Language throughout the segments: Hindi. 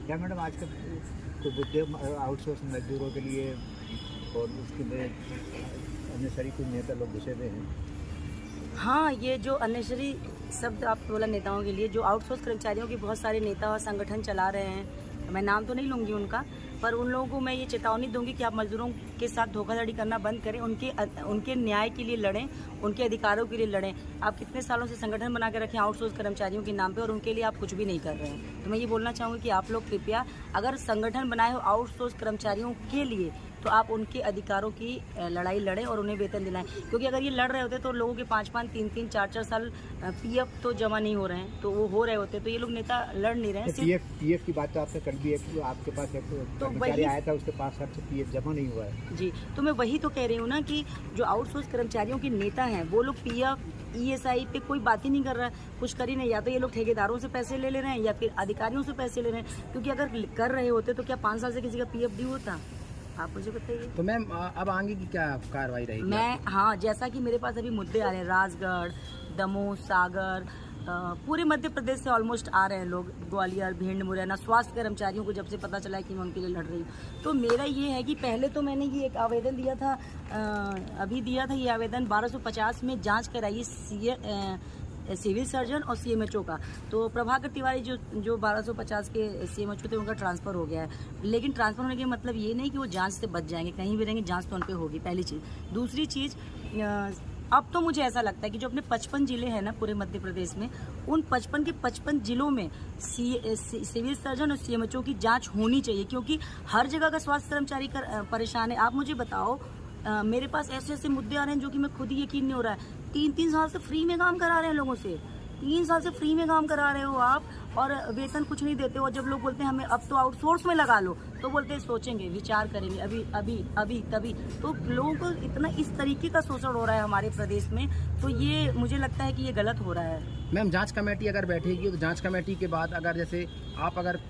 क्या मैडम आजकल तो मुद्दे आउटसोर्स मजदूरों के लिए और उसके लिए अननेसेसरी कुछ नेता लोग घुसे हुए हैं? हाँ, ये जो अननेसेसरी शब्द आप बोला नेताओं के लिए, जो आउटसोर्स कर्मचारियों के बहुत सारे नेता और संगठन चला रहे हैं, मैं नाम तो नहीं लूँगी उनका, पर उन लोगों को मैं ये चेतावनी दूंगी कि आप मजदूरों के साथ धोखाधड़ी करना बंद करें, उनके न्याय के लिए लड़ें, उनके अधिकारों के लिए लड़ें। आप कितने सालों से संगठन बना के रखें आउटसोर्स कर्मचारियों के नाम पे और उनके लिए आप कुछ भी नहीं कर रहे हैं। तो मैं ये बोलना चाहूँगी कि आप लोग कृपया अगर संगठन बनाए हो आउटसोर्स कर्मचारियों के लिए तो आप उनके अधिकारों की लड़ाई लड़ें और उन्हें वेतन दिलाएं, क्योंकि अगर ये लड़ रहे होते तो लोगों के 5-5, 3-3, 4-4 साल पीएफ तो जमा नहीं हो रहे हैं, तो वो हो रहे होते तो ये लोग नेता लड़ नहीं रहे हैं। पीएफ की बात तो आपने कर दी है कि आपके पास एक कर्मचारी आया था, उसके 5 साल से पीएफ जमा नहीं हुआ है। जी, तो मैं वही तो कह रही हूँ ना कि जो आउटसोर्स कर्मचारियों के नेता हैं वो लोग पीएफ ईएसआई पे कोई बात ही नहीं कर रहा है, कुछ कर ही नहीं। या तो ये लोग ठेकेदारों से पैसे ले रहे हैं या फिर अधिकारियों से पैसे ले रहे हैं, क्योंकि अगर कर रहे होते तो क्या 5 साल से किसी का पीएफ ड्यू होता? आप मुझे बताइए। तो मैम अब आगे की क्या कार्रवाई रहेगी? हाँ, जैसा कि मेरे पास अभी मुद्दे आ रहे हैं, राजगढ़, दमोह, सागर, पूरे मध्य प्रदेश से ऑलमोस्ट आ रहे हैं लोग, ग्वालियर, भिंड, मुरैना, स्वास्थ्य कर्मचारियों को जब से पता चला है कि मैं उनके लिए लड़ रही हूँ, तो मेरा ये है कि पहले तो मैंने ये एक आवेदन दिया था, अभी दिया था ये आवेदन 1250 में जांच कराई सिविल सर्जन और सीएमएचओ का। तो प्रभाकर तिवारी जो 1250 के सीएमएचओ थे उनका ट्रांसफ़र हो गया है, लेकिन ट्रांसफ़र होने के मतलब ये नहीं कि वो जांच से बच जाएंगे, कहीं भी रहेंगे, जांच तो उन पर होगी, पहली चीज़। दूसरी चीज़, अब तो मुझे ऐसा लगता है कि जो अपने 55 जिले हैं ना पूरे मध्य प्रदेश में, उन 55 के 55 जिलों में सिविल सर्जन और सीएमएचओ की जांच होनी चाहिए, क्योंकि हर जगह का स्वास्थ्य कर्मचारी परेशान है। आप मुझे बताओ, मेरे पास ऐसे ऐसे मुद्दे आ रहे हैं जो कि मैं खुद ही यकीन नहीं हो रहा है। 3-3 साल से फ्री में काम करा रहे हैं लोगों से, 3 साल से फ्री में काम करा रहे हो आप और वेतन कुछ नहीं देते हो। जब लोग बोलते हैं हमें अब तो आउटसोर्स में लगा लो, तो बोलते हैं सोचेंगे, विचार करेंगे, अभी तभी। तो लोगों को इतना इस तरीके का शोषण हो रहा है हमारे प्रदेश में, तो ये मुझे लगता है कि ये गलत हो रहा है। मैम, जांच कमेटी अगर बैठेगी तो जांच कमेटी के बाद अगर जैसे आप अगर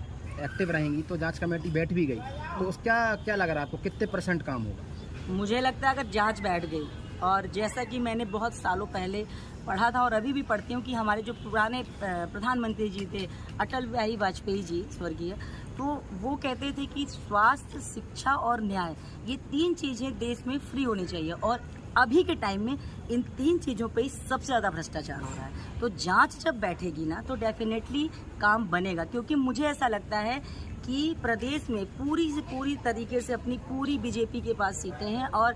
एक्टिव रहेंगी तो जांच कमेटी बैठ भी गई तो उसका क्या लग रहा है आपको, कितने % काम होगा? मुझे लगता है अगर जांच बैठ गई, और जैसा कि मैंने बहुत सालों पहले पढ़ा था और अभी भी पढ़ती हूँ कि हमारे जो पुराने प्रधानमंत्री जी थे, अटल बिहारी वाजपेयी जी स्वर्गीय, तो वो कहते थे कि स्वास्थ्य, शिक्षा और न्याय, ये 3 चीज़ें देश में फ्री होनी चाहिए, और अभी के टाइम में इन 3 चीज़ों पे ही सबसे ज़्यादा भ्रष्टाचार हो रहा है। तो जांच जब बैठेगी ना तो डेफिनेटली काम बनेगा, क्योंकि मुझे ऐसा लगता है कि प्रदेश में पूरी से पूरी तरीके से अपनी पूरी बीजेपी के पास सीटें हैं, और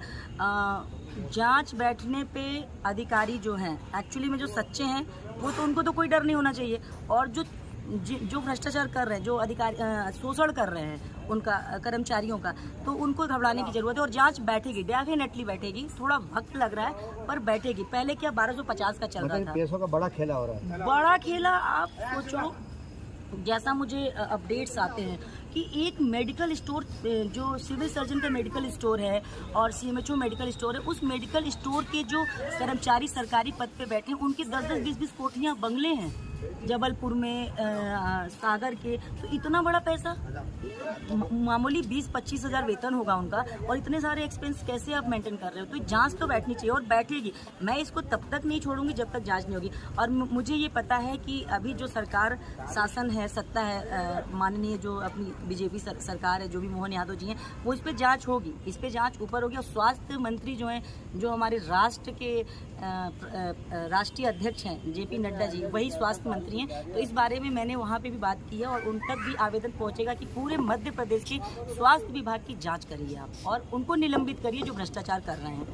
जांच बैठने पे अधिकारी जो हैं एक्चुअली में जो सच्चे हैं वो तो उनको तो कोई डर नहीं होना चाहिए, और जो भ्रष्टाचार कर रहे हैं, जो अधिकारी शोषण कर रहे हैं उनका कर्मचारियों का, तो उनको घबराने की जरूरत है। और जांच बैठेगी, डेफिनेटली बैठेगी, थोड़ा वक्त लग रहा है पर बैठेगी। पहले क्या 1250 का चल रहा था, पैसों का बड़ा खेला हो रहा है, बड़ा खेला। आप सोचो, जैसा मुझे अपडेट्स आते हैं कि एक मेडिकल स्टोर, जो सिविल सर्जन का मेडिकल स्टोर है और सीएमएचओ मेडिकल स्टोर है, उस मेडिकल स्टोर के जो कर्मचारी सरकारी पद पे बैठे हैं उनके 10-10, 20-20 कोठियाँ, बंगले हैं जबलपुर में, सागर के। तो इतना बड़ा पैसा, मामूली 20-25 हज़ार वेतन होगा उनका, और इतने सारे एक्सपेंस कैसे आप मेंटेन कर रहे हो? तो जांच तो बैठनी चाहिए और बैठेगी। मैं इसको तब तक नहीं छोड़ूंगी जब तक जांच नहीं होगी। और मुझे ये पता है कि अभी जो सरकार शासन है, सत्ता है, माननीय जो अपनी बीजेपी सरकार है, जो भी मोहन यादव जी हैं, वो इस पर जाँच होगी, इस पर जाँच ऊपर होगी। और स्वास्थ्य मंत्री जो हैं, जो हमारे राष्ट्र के राष्ट्रीय अध्यक्ष हैं जेपी नड्डा जी, वही स्वास्थ्य मंत्री हैं, तो इस बारे में मैंने वहाँ पे भी बात की है और उन तक भी आवेदन पहुँचेगा कि पूरे मध्य प्रदेश के स्वास्थ्य विभाग की जांच करिए आप और उनको निलंबित करिए जो भ्रष्टाचार कर रहे हैं।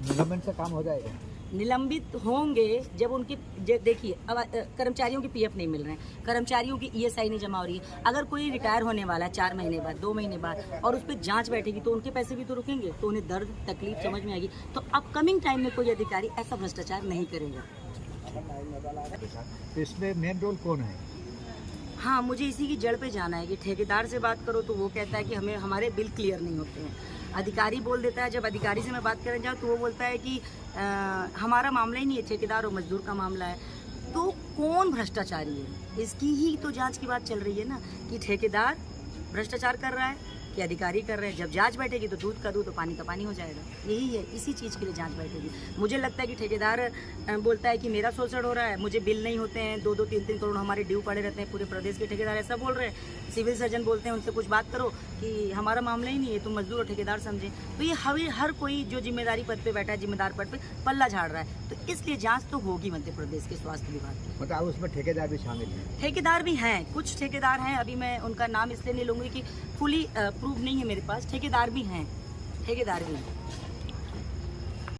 निलंबन से काम हो जाएगा? निलंबित होंगे जब उनके, देखिए अब कर्मचारियों के पीएफ नहीं मिल रहे हैं, कर्मचारियों की ईएसआई नहीं जमा हो रही है। अगर कोई रिटायर होने वाला है 4 महीने बाद, 2 महीने बाद, और उस पर जांच बैठेगी तो उनके पैसे भी तो रुकेंगे, तो उन्हें दर्द तकलीफ समझ में आएगी। तो अपकमिंग टाइम में कोई अधिकारी ऐसा भ्रष्टाचार नहीं करेगा। इसमें मेन रोल कौन है? हाँ, मुझे इसी की जड़ पे जाना है कि ठेकेदार से बात करो तो वो कहता है कि हमें हमारे बिल क्लियर नहीं होते हैं। अधिकारी बोल देता है, जब अधिकारी से मैं बात करने जाऊँ तो वो बोलता है कि हमारा मामला ही नहीं है, ठेकेदार और मजदूर का मामला है। तो कौन भ्रष्टाचारी है, इसकी ही तो जांच की बात चल रही है ना, कि ठेकेदार भ्रष्टाचार कर रहा है कि अधिकारी कर रहे हैं। जब जांच बैठेगी तो दूध का दूध और पानी का पानी हो जाएगा। यही है, इसी चीज़ के लिए जांच बैठेगी। मुझे लगता है कि ठेकेदार बोलता है कि मेरा शोषण हो रहा है, मुझे बिल नहीं होते हैं, 2-2, 3-3 करोड़ हमारे ड्यू पड़े रहते हैं, पूरे प्रदेश के ठेकेदार ऐसा बोल रहे हैं। सिविल सर्जन बोलते हैं उनसे कुछ बात करो कि हमारा मामला ही नहीं है, तुम मजदूर और ठेकेदार समझे। तो ये हर कोई जो जिम्मेदारी पद पे बैठा है, जिम्मेदार पद पे पल्ला झाड़ रहा है। तो इसलिए जांच तो होगी मध्य प्रदेश के स्वास्थ्य विभाग की। मतलब उसमें ठेकेदार भी शामिल हैं? ठेकेदार भी हैं, कुछ ठेकेदार हैं, अभी मैं उनका नाम इसलिए नहीं लूँगी कि फुली प्रूव नहीं है मेरे पास। ठेकेदार भी हैं, ठेकेदार भी हैं।